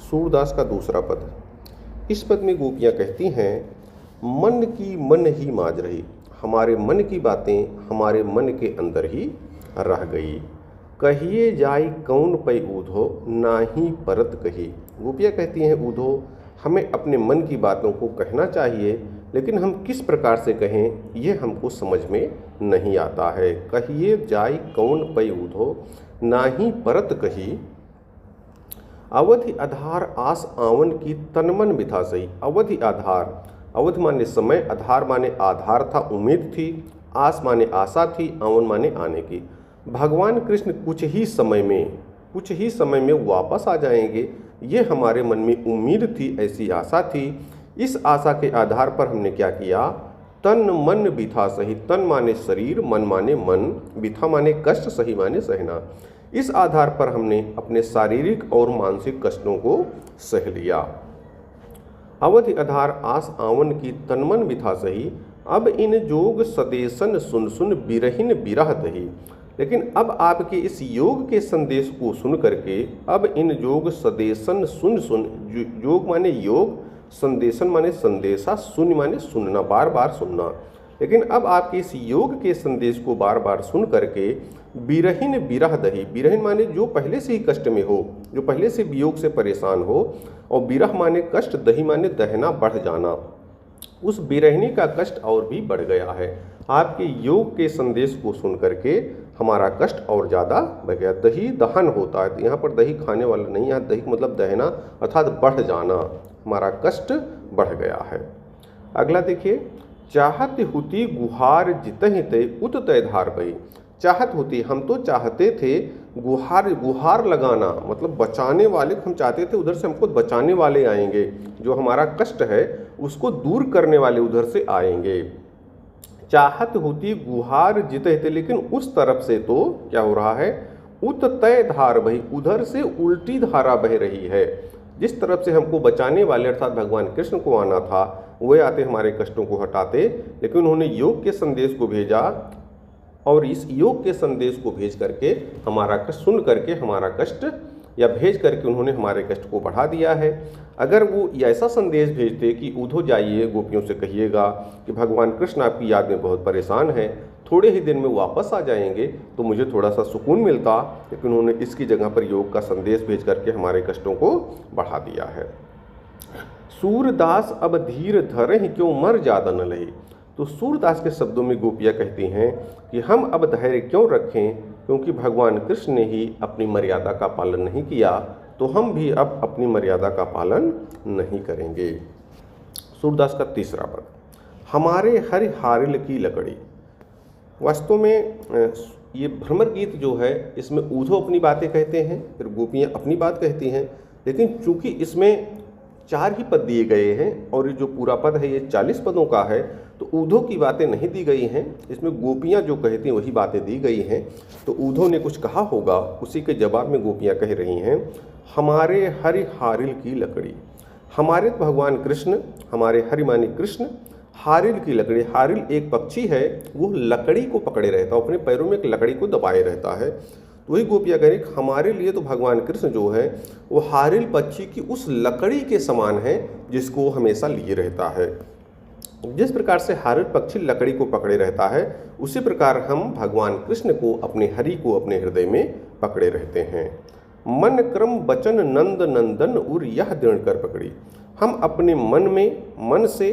सूरदास का दूसरा पद। इस पद में गोपियाँ कहती हैं, मन की मन ही माज रही, हमारे मन की बातें हमारे मन के अंदर ही रह गई। कहिए जाई कौन पै ऊधो, नाही परत कही। गोपियाँ कहती हैं, ऊधो हमें अपने मन की बातों को कहना चाहिए, लेकिन हम किस प्रकार से कहें ये हमको समझ में नहीं आता है। कहिए जाई कौन पै ऊधो, नाही परत कही। अवधि आधार आस आवन की तन मन बिथा सही। अवधि आधार, अवध माने समय, आधार माने आधार था, उम्मीद थी, आस माने आशा थी, आवन माने आने की। भगवान कृष्ण कुछ ही समय में वापस आ जाएंगे, ये हमारे मन में उम्मीद थी, ऐसी आशा थी। इस आशा के आधार पर हमने क्या किया, तन मन बिथा सही। तन माने शरीर, मन माने मन, बिथा माने कष्ट, सही माने सहना। इस आधार पर हमने अपने शारीरिक और मानसिक कष्टों को सह लिया। अवधि आधार आस आवन की तनमन बिथा सही, अब इन जोग सदेशन सुन सुन बिरहिन बिरह दही। लेकिन अब आपके इस योग के संदेश को सुन करके, अब इन जोग सदेशन सुन सुन, योग माने योग, संदेशन माने संदेशा, सुन माने सुनना, बार बार सुनना। लेकिन अब आपके इस योग के संदेश को बार बार सुन करके बिरहिन बिरह दही, बिरहिन माने जो पहले से ही कष्ट में हो, जो पहले से वियोग से परेशान हो, और बिरह माने कष्ट, दही माने दहना, बढ़ जाना, उस बिरहिनी का कष्ट और भी बढ़ गया है। आपके योग के संदेश को सुन करके हमारा कष्ट और ज़्यादा बढ़ गया। दही दहन होता है, यहाँ पर दही खाने वाला नहीं, यहाँ दही मतलब दहना अर्थात बढ़ जाना, हमारा कष्ट बढ़ गया है। अगला देखिए, चाहत हुती गुहार जितहि ते उत तय धार बही। चाहत होती, हम तो चाहते थे, गुहार लगाना मतलब बचाने वाले, हम चाहते थे उधर से हमको बचाने वाले आएंगे, जो हमारा कष्ट है उसको दूर करने वाले उधर से आएंगे। चाहत होती गुहार जिते थे, लेकिन उस तरफ से तो क्या हो रहा है, उत तय धार बही, उधर से उल्टी धारा बह रही है। जिस तरफ से हमको बचाने वाले अर्थात भगवान कृष्ण को आना था, वे आते हमारे कष्टों को हटाते, लेकिन उन्होंने योग के संदेश को भेजा, और इस योग के संदेश को भेज करके हमारा कष्ट सुन करके हमारा कष्ट, या भेज करके उन्होंने हमारे कष्ट को बढ़ा दिया है। अगर वो ऐसा संदेश भेजते कि ऊधो जाइए, गोपियों से कहिएगा कि भगवान कृष्ण आपकी याद में बहुत परेशान है, थोड़े ही दिन में वापस आ जाएंगे, तो मुझे थोड़ा सा सुकून मिलता, लेकिन उन्होंने इसकी जगह पर योग का संदेश भेज करके हमारे कष्टों को बढ़ा दिया है। सूरदास अब धीर धरे क्यों मर ज्यादा न लही। तो सूरदास के शब्दों में गोपियाँ कहती हैं कि हम अब धैर्य क्यों रखें, क्योंकि भगवान कृष्ण ने ही अपनी मर्यादा का पालन नहीं किया, तो हम भी अब अपनी मर्यादा का पालन नहीं करेंगे। सूरदास का तीसरा पद, हमारे हरि हारिल की लकड़ी। वास्तव में ये भ्रमर गीत जो है, इसमें ऊधो अपनी बातें कहते हैं, फिर गोपियाँ अपनी बात कहती हैं, लेकिन चूंकि इसमें 4 ही पद दिए गए हैं और ये जो पूरा पद है ये 40 पदों का है, तो ऊधो की बातें नहीं दी गई हैं, इसमें गोपियाँ जो कहती हैं वही बातें दी गई हैं। तो ऊधो ने कुछ कहा होगा, उसी के जवाब में गोपियाँ कह रही हैं, हमारे हरि हारिल की लकड़ी। हमारे तो भगवान कृष्ण, हमारे हरि मानी कृष्ण, हारिल की लकड़ी, हारिल एक पक्षी है, वो लकड़ी को पकड़े रहता है, अपने पैरों में एक लकड़ी को दबाए रहता है। तो वही गोपियाँ कह रही, हमारे लिए तो भगवान कृष्ण जो है वो हारिल पक्षी की उस लकड़ी के समान है जिसको वो हमेशा लिए रहता है। जिस प्रकार से हारिल पक्षी लकड़ी को पकड़े रहता है, उसी प्रकार हम भगवान कृष्ण को, अपने हरि को अपने हृदय में पकड़े रहते हैं। मन क्रम बचन नंद नंदन उर यह दृढ़ कर पकड़ी। हम अपने मन में, मन से,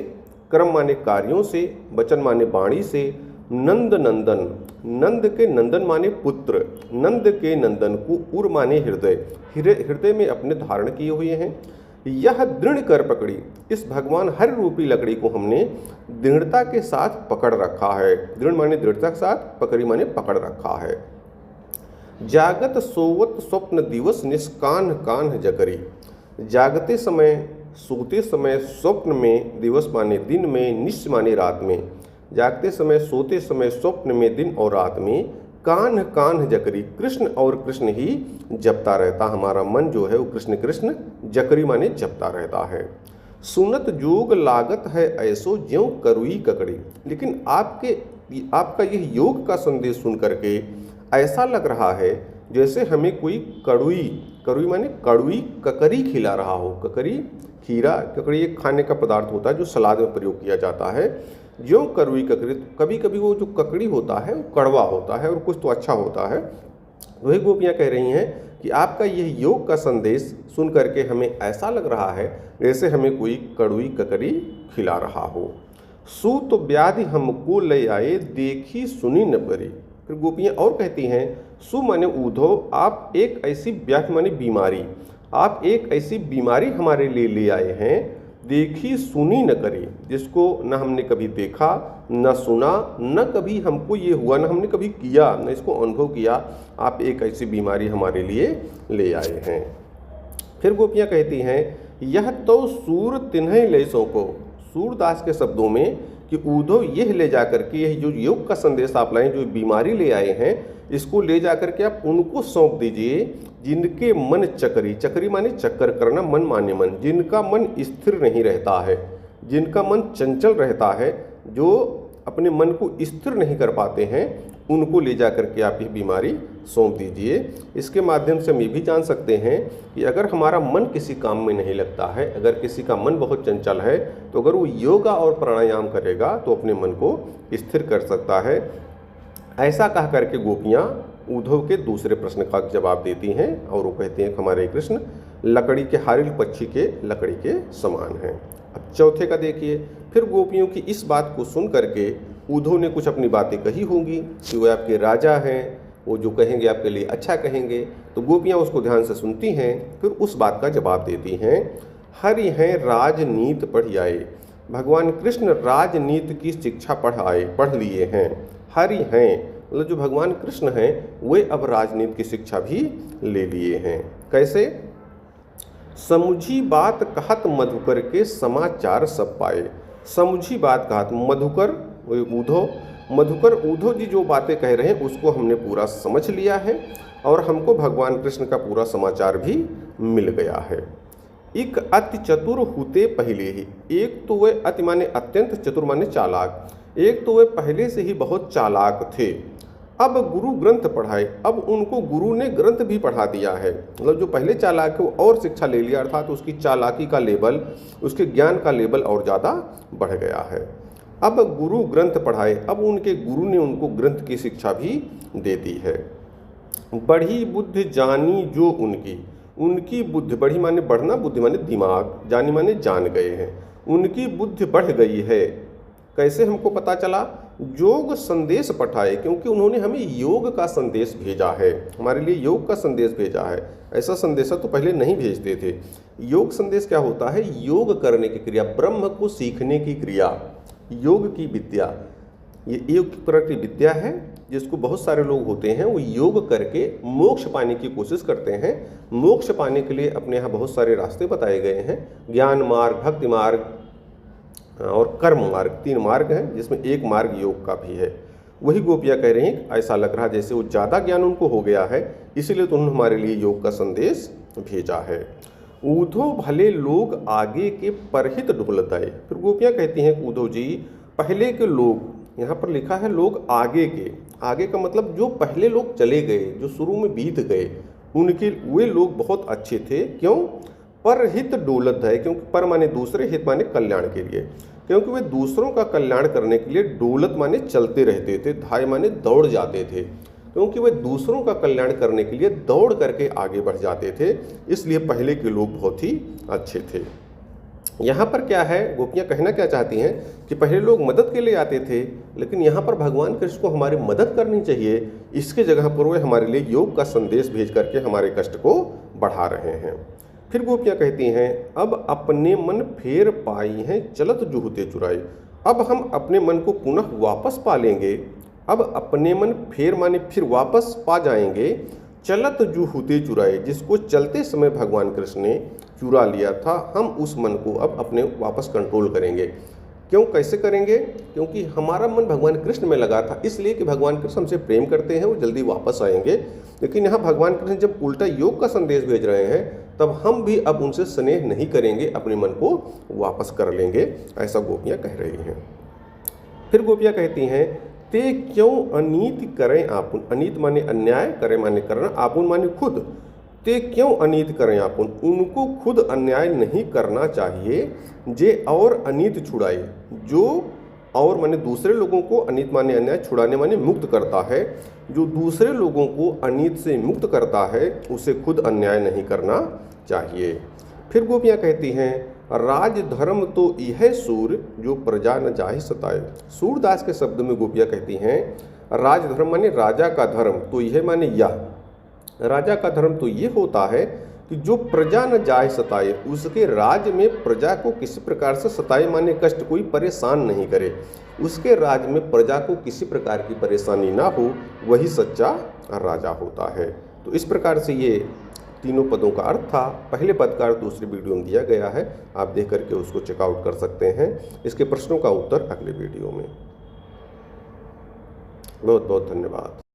क्रम माने कार्यों से, वचन माने वाणी से, नंद नंदन, नंद के नंदन माने पुत्र, नंद के नंदन को, उर माने हृदय, हृदय में अपने धारण किए हुए हैं। यह दृढ़ कर पकड़ी, इस भगवान हर रूपी लकड़ी को हमने दृढ़ता के साथ पकड़ रखा है। दृढ़ माने दृढ़ता के साथ, पकड़ी माने पकड़ रखा है। जागत सोवत स्वप्न दिवस निष्कान कान जकरी। जागते समय, सोते समय, स्वप्न में, दिवस माने दिन में, निश माने रात में, जागते समय, सोते समय, स्वप्न में, दिन और रात में, कान कान जकरी, कृष्ण और कृष्ण ही जपता रहता। हमारा मन जो है वो कृष्ण कृष्ण जकरी माने जपता रहता है। सुनत जोग लागत है ऐसो ज्यों करुई ककड़ी। लेकिन आपका यह योग का संदेश सुन करके ऐसा लग रहा है जैसे हमें कोई करुई माने कड़वी ककरी खिला रहा हो। ककरी खीरा, ककड़ी एक खाने का पदार्थ होता है जो सलाद में प्रयोग किया जाता है। जो करुई ककड़ी, कभी कभी वो जो ककड़ी होता है वो कड़वा होता है और कुछ तो अच्छा होता है। वही गोपियाँ कह रही हैं कि आपका यह योग का संदेश सुन करके हमें ऐसा लग रहा है जैसे हमें कोई कड़वी ककड़ी खिला रहा हो। सूत व्याधि हमको ले आए, देखी सुनी न बरी। फिर गोपियाँ और कहती हैं, सु माने ऊधो, आप एक ऐसी व्याधि माने बीमारी, आप एक ऐसी बीमारी हमारे लिए ले आए हैं, देखी सुनी न करी, जिसको न हमने कभी देखा न सुना, न कभी हमको ये हुआ, न हमने कभी किया, न इसको अनुभव किया। आप एक ऐसी बीमारी हमारे लिए ले आए हैं। फिर गोपियाँ कहती हैं, यह तो सूर तिन्ह लेसों को, सूरदास के शब्दों में कि ऊधो यह ले जाकर के, यह जो योग का संदेश आप लाएं, जो बीमारी ले आए हैं, इसको ले जाकर के आप उनको सौंप दीजिए जिनके मन चकरी, चकरी माने चक्कर करना, मन माने मन, जिनका मन स्थिर नहीं रहता है, जिनका मन चंचल रहता है, जो अपने मन को स्थिर नहीं कर पाते हैं, उनको ले जा करके आप ये बीमारी सौंप दीजिए। इसके माध्यम से हम ये भी जान सकते हैं कि अगर हमारा मन किसी काम में नहीं लगता है, अगर किसी का मन बहुत चंचल है, तो अगर वो योगा और प्राणायाम करेगा तो अपने मन को स्थिर कर सकता है। ऐसा कह करके गोपियाँ उद्धव के दूसरे प्रश्न का जवाब देती हैं और वो कहते हैं कि हमारे कृष्ण लकड़ी के हारिल पक्षी के लकड़ी के समान हैं। अब चौथे का देखिए, फिर गोपियों की इस बात को सुन करके उद्धव ने कुछ अपनी बातें कही होंगी कि वो आपके राजा हैं, वो जो कहेंगे आपके लिए अच्छा कहेंगे। तो गोपियाँ उसको ध्यान से सुनती हैं, फिर उस बात का जवाब देती हैं। हरि हैं राजनीत पढ़ आए, भगवान कृष्ण राजनीति की शिक्षा पढ़ लिए हैं। हरि हैं मतलब जो भगवान कृष्ण हैं वे अब राजनीति की शिक्षा भी ले लिए हैं। कैसे? समुझी बात कहत मधुकर के समाचार सब पाए। समुझी बात कहत, मधुकर ऊधव, मधुकर ऊधव जी जो बातें कह रहे हैं उसको हमने पूरा समझ लिया है और हमको भगवान कृष्ण का पूरा समाचार भी मिल गया है। एक अति चतुर होते पहले ही, एक तो वे अति माने अत्यंत, चतुर माने चालाक, एक तो वे पहले से ही बहुत चालाक थे। अब गुरु ग्रंथ पढ़ाए, अब उनको गुरु ने ग्रंथ भी पढ़ा दिया है। मतलब जो पहले चालाक है वो और शिक्षा ले लिया, अर्थात उसकी चालाकी का लेवल, उसके ज्ञान का लेवल और ज़्यादा बढ़ गया है। अब गुरु ग्रंथ पढ़ाए, अब उनके गुरु ने उनको ग्रंथ की शिक्षा भी दे दी है। बढ़ी बुद्धि जानी जो उनकी, उनकी बुद्धि, बढ़ी माने बढ़ना, बुद्धि माने दिमाग, जानी माने जान गए हैं, उनकी बुद्धि बढ़ गई है। कैसे हमको पता चला? योग संदेश पठाए, क्योंकि उन्होंने हमें योग का संदेश भेजा है, हमारे लिए योग का संदेश भेजा है। ऐसा संदेश तो पहले नहीं भेजते थे। योग संदेश क्या होता है? योग करने की क्रिया, ब्रह्म को सीखने की क्रिया, योग की विद्या। ये एक प्रकार की विद्या है जिसको बहुत सारे लोग होते हैं वो योग करके मोक्ष पाने की कोशिश करते हैं। मोक्ष पाने के लिए अपने यहाँ बहुत सारे रास्ते बताए गए हैं, ज्ञान मार्ग, भक्ति मार्ग और कर्म मार्ग, 3 मार्ग हैं, जिसमें एक मार्ग योग का भी है। वही गोपियाँ कह रही हैं, ऐसा लग रहा जैसे वो ज़्यादा ज्ञान उनको हो गया है, इसीलिए तो उन्होंने हमारे लिए योग का संदेश भेजा है। ऊधो भले लोग आगे के परहित ढोलताए। फिर गोपियाँ कहती हैं ऊधव जी, पहले के लोग, यहाँ पर लिखा है लोग आगे के, आगे का मतलब जो पहले लोग चले गए, जो शुरू में बीत गए, उनके वे लोग बहुत अच्छे थे। क्यों? परहित डोलत है, क्योंकि पर माने दूसरे, हित माने कल्याण के लिए, क्योंकि वे दूसरों का कल्याण करने के लिए डोलत माने चलते रहते थे, धाय माने दौड़ जाते थे, क्योंकि वे दूसरों का कल्याण करने के लिए दौड़ करके आगे बढ़ जाते थे, इसलिए पहले के लोग बहुत ही अच्छे थे। यहाँ पर क्या है, गोपियाँ कहना क्या चाहती हैं कि पहले लोग मदद के लिए आते थे, लेकिन यहाँ पर भगवान कृष्ण को हमारी मदद करनी चाहिए, इसके जगह पर वे हमारे लिए योग का संदेश भेज करके हमारे कष्ट को बढ़ा रहे हैं। फिर गोपियाँ कहती हैं, अब अपने मन फेर पाई हैं चलत जुहते चुराई। अब हम अपने मन को पुनः वापस पा लेंगे। अब अपने मन फेर माने फिर वापस पा जाएंगे, चलत जुहते चुराए, जिसको चलते समय भगवान कृष्ण ने चुरा लिया था, हम उस मन को अब अपने वापस कंट्रोल करेंगे। क्यों, कैसे करेंगे? क्योंकि हमारा मन भगवान कृष्ण में लगा था, इसलिए कि भगवान कृष्ण हमसे प्रेम करते हैं, वो जल्दी वापस आएंगे। लेकिन यहाँ भगवान कृष्ण जब उल्टा योग का संदेश भेज रहे हैं, तब हम भी अब उनसे स्नेह नहीं करेंगे, अपने मन को वापस कर लेंगे, ऐसा गोपियाँ कह रही हैं। फिर गोपियाँ कहती हैं, ते क्यों अनीति करें आपुन, अनीत माने अन्याय, करें माने करना, आपुन माने खुद, ते क्यों अनीत करें आपुन, उनको खुद अन्याय नहीं करना चाहिए, जे और अनीत छुड़ाए, जो और माने दूसरे लोगों को, अनीत माने अन्याय, छुड़ाने माने मुक्त करता है, जो दूसरे लोगों को अनीत से मुक्त करता है उसे खुद अन्याय नहीं करना चाहिए। फिर गोपियाँ कहती हैं, राज धर्म तो यह सूर, जो प्रजा न जाहि सताए। सूरदास के शब्द में गोपियाँ कहती हैं, राज धर्म माने राजा का धर्म, तो यह माने यह, राजा का धर्म तो ये होता है कि जो प्रजा न जाए सताए, उसके राज्य में प्रजा को किसी प्रकार से सताए माने कष्ट, कोई परेशान नहीं करे, उसके राज्य में प्रजा को किसी प्रकार की परेशानी ना हो, वही सच्चा राजा होता है। तो इस प्रकार से ये तीनों पदों का अर्थ था। पहले पद का अर्थ दूसरी वीडियो में दिया गया है, आप देख करके उसको चेकआउट कर सकते हैं। इसके प्रश्नों का उत्तर अगले वीडियो में। बहुत बहुत धन्यवाद।